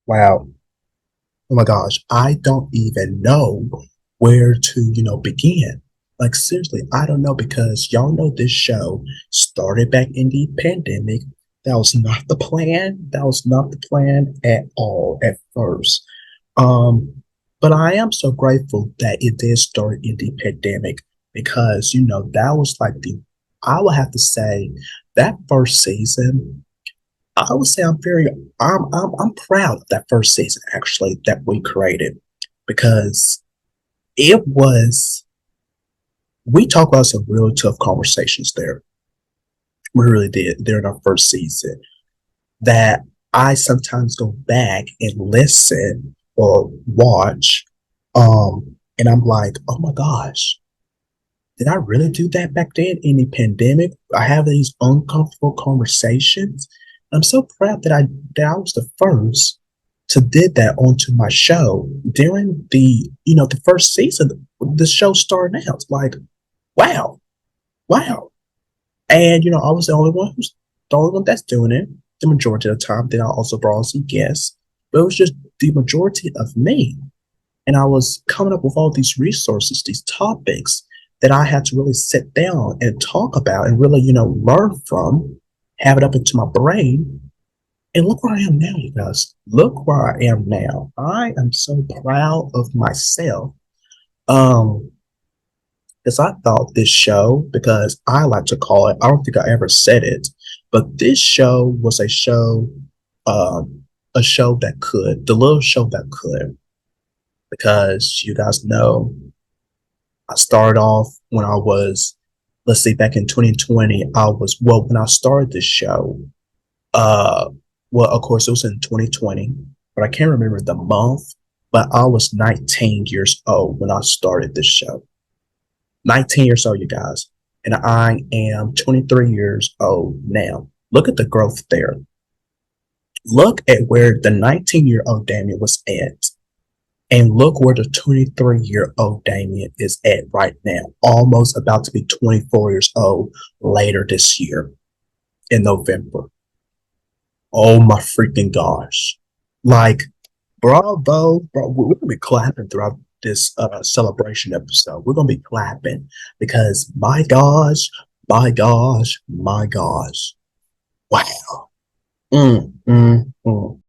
Wow. Oh my gosh. I don't even know where to, begin. Like seriously, I don't know because y'all know this show started back in the pandemic. That was not the plan. That was not the plan at all at first. Um, but I am so grateful that it did start in the pandemic because, that was like I would have to say that first season I would say I'm proud of that first season actually that we created because it was we talked about some really tough conversations there. We really did during our first season that I sometimes go back and listen or watch, and I'm like, oh my gosh, did I really do that back then in the pandemic? I have these uncomfortable conversations. I'm so proud that I was the first to did that onto my show during the first season. The show started out like, wow, wow, and I was the only one that's doing it the majority of the time. Then I also brought on some guests, but it was just the majority of me. And I was coming up with all these resources, these topics that I had to really sit down and talk about and really, learn from, have it up into my brain. And look where I am now, you guys. Look where I am now. I am so proud of myself. Um, because I thought this show, because I like to call it, I don't think I ever said it, but this show was a show that could, the little show that could, because you guys know I started off when I was, let's see, back in 2020, when I started this show, uh, well, of course, it was in 2020, but I can't remember the month, but I was 19 years old when I started this show. 19 years old, you guys. And I am 23 years old now. Look at the growth there. Look at where the 19-year-old Damian was at. And look where the 23-year-old Damian is at right now. Almost about to be 24 years old later this year in November. Oh my freaking gosh. Like, bravo, bro. We're gonna be clapping throughout this celebration episode. We're gonna be clapping because my gosh, my gosh, my gosh. Wow. Mm, mm, mm.